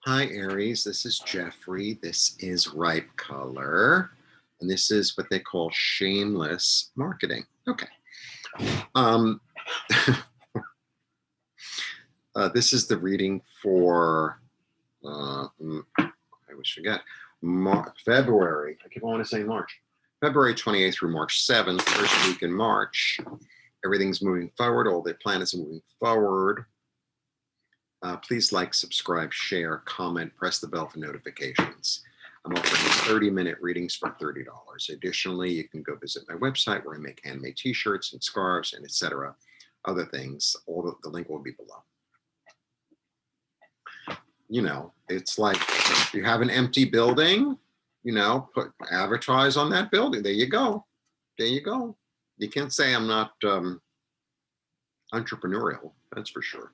Hi, Aries. This is Jeffrey. This is Ripe Color. And this is what they call shameless marketing. Okay. Um, this is the reading for, I always forget, February. I keep wanting to say March. February 28th through March 7th, first week in March. Everything's moving forward. All the planets are moving forward. Please like, subscribe, share, comment, press the bell for notifications. I'm offering 30-minute readings for $30. Additionally, you can go visit my website where I make handmade t-shirts and scarves and etc. Other things. All the link will be below. You know, it's like you have an empty building, advertise on that building. There you go. There you go. You can't say I'm not entrepreneurial. That's for sure.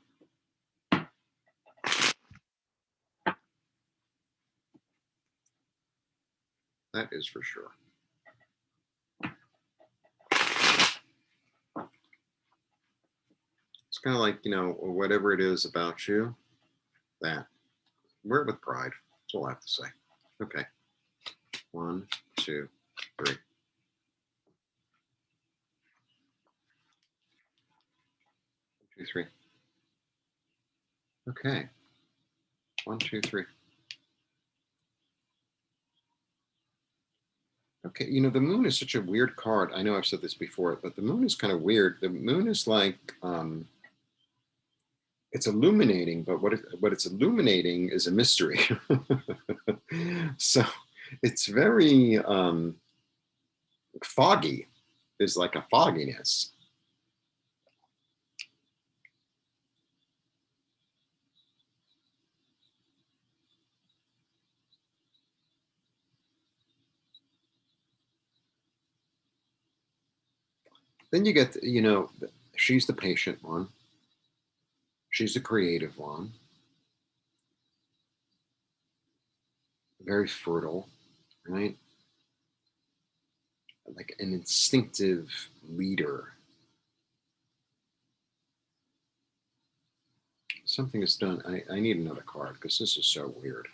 That is for sure. It's kind of like, whatever it is about you, that. Wear it with pride. That's all I have to say. Okay. 1, 2, 3. 2, 3. Okay. 1, 2, 3. Okay, the moon is such a weird card. I know I've said this before, but the moon is kind of weird. The moon is like it's illuminating, but what it's illuminating is a mystery. So it's very foggy. There's like a fogginess. Then you get, she's the patient one. She's the creative one. Very fertile, right? Like an instinctive leader. Something is done. I need another card because this is so weird.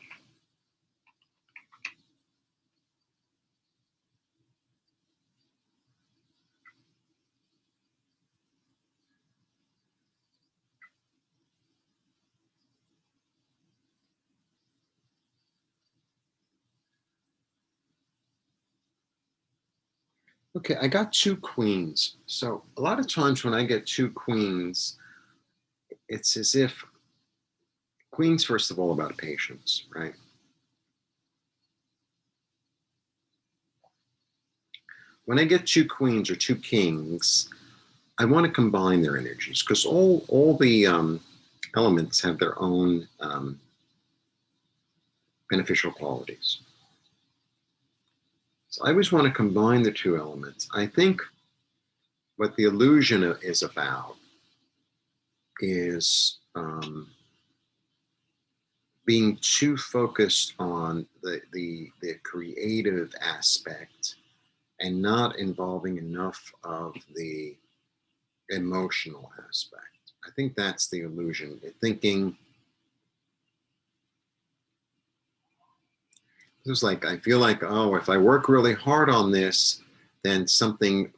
Okay, I got 2 queens. So a lot of times when I get 2 queens, it's as if queens, first of all, about patience, right? When I get 2 queens or 2 kings, I want to combine their energies because all the elements have their own beneficial qualities. So I always want to combine the 2 elements. I think what the illusion is about is being too focused on the creative aspect and not involving enough of the emotional aspect. I think that's the illusion. Thinking it was like, I feel like, oh, if I work really hard on this, then something.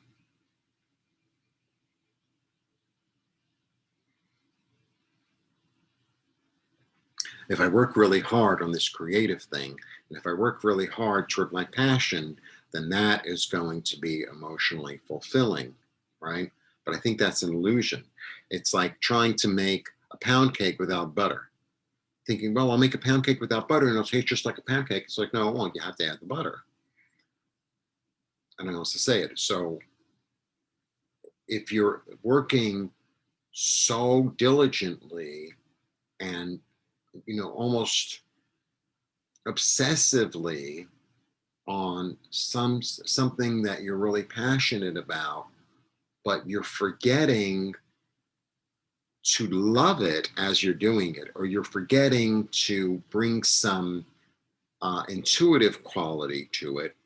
If I work really hard on this creative thing, and if I work really hard toward my passion, then that is going to be emotionally fulfilling, right? But I think that's an illusion. It's like trying to make a pound cake without butter. Thinking, well, I'll make a pound cake without butter and it'll taste just like a pound cake. It's like, no, it won't. You have to add the butter. I don't know how else to say it. So if you're working so diligently and, almost obsessively on something that you're really passionate about, but you're forgetting to love it as you're doing it, or you're forgetting to bring some intuitive quality to it,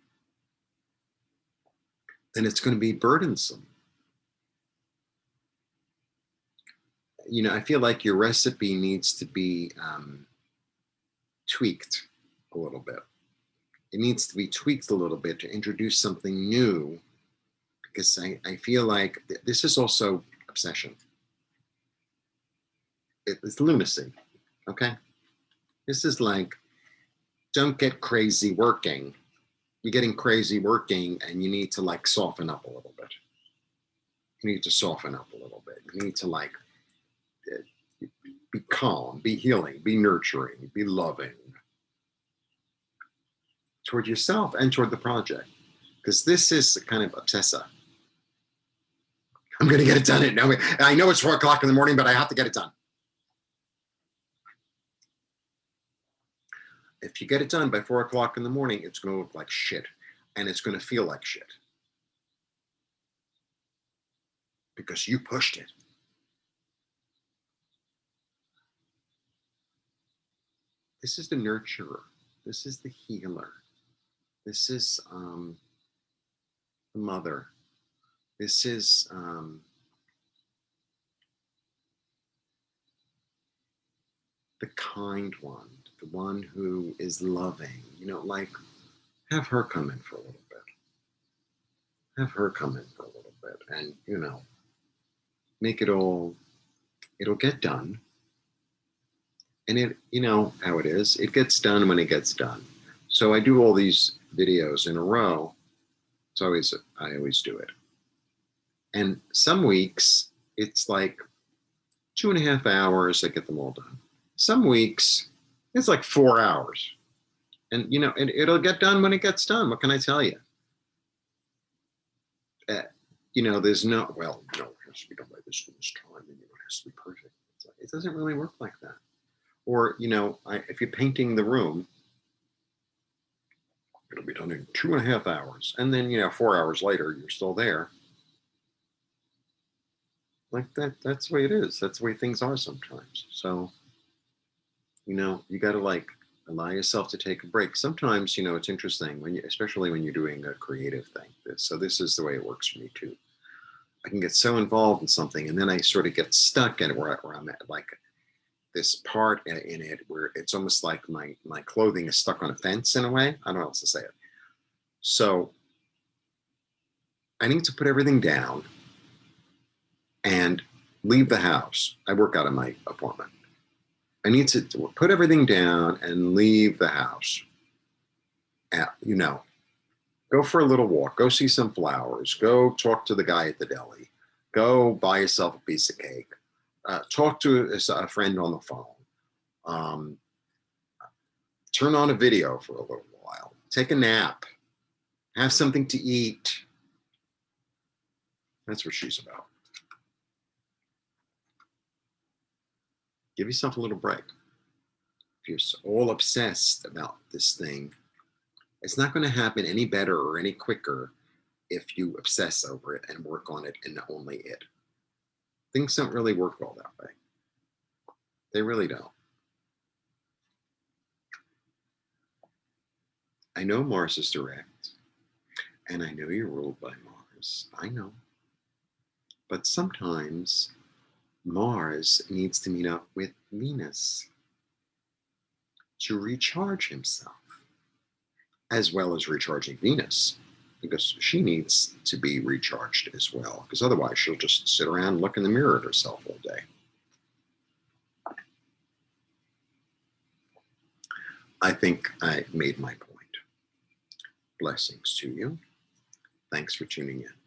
then it's going to be burdensome. I feel like your recipe needs to be tweaked a little bit. It needs to be tweaked a little bit to introduce something new, because I feel like this is also obsession. It's lunacy, okay? This is like, don't get crazy working. You're getting crazy working and you need to like soften up a little bit. You need to soften up a little bit. You need to like be calm, be healing, be nurturing, be loving toward yourself and toward the project. Because this is kind of obsessive. I'm going to get it done. I know it's 4 o'clock in the morning, but I have to get it done. If you get it done by 4 o'clock in the morning, it's going to look like shit. And it's going to feel like shit. Because you pushed it. This is the nurturer. This is the healer. This is the mother. This is the kind one, the one who is loving. You know, like, have her come in for a little bit. Have her come in for a little bit and, you know, make it all, it'll get done. And it, you know how it is. It gets done when it gets done. So I do all these videos in a row. I always do it. And some weeks it's like 2.5 hours, I get them all done. Some weeks it's like 4 hours. And, you know, it'll get done when it gets done. What can I tell you? You know, there's no, well, no, it has to be done by this time, and it has to be perfect. It doesn't really work like that. Or, you know, if you're painting the room, it'll be done in 2.5 hours. And then, you know, 4 hours later, you're still there. Like that's the way it is. That's the way things are sometimes. So, you know, you got to like allow yourself to take a break. Sometimes, you know, it's interesting when you, especially when you're doing a creative thing. So this is the way it works for me too. I can get so involved in something, and then I sort of get stuck in it where I'm at like this part in it where it's almost like my clothing is stuck on a fence in a way. I don't know how else to say it. So I need to put everything down and leave the house. I work out of my apartment. I need to put everything down and leave the house. You know, go for a little walk, go see some flowers, go talk to the guy at the deli, go buy yourself a piece of cake, talk to a friend on the phone, turn on a video for a little while, take a nap, have something to eat. That's what she's about. Give yourself a little break. If you're all obsessed about this thing, it's not going to happen any better or any quicker if you obsess over it and work on it and only it. Things don't really work all that way. They really don't. I know Mars is direct, and I know you're ruled by Mars. I know. But sometimes Mars needs to meet up with Venus to recharge himself, as well as recharging Venus, because she needs to be recharged as well, because otherwise she'll just sit around and look in the mirror at herself all day. I think I made my point. Blessings to you. Thanks for tuning in.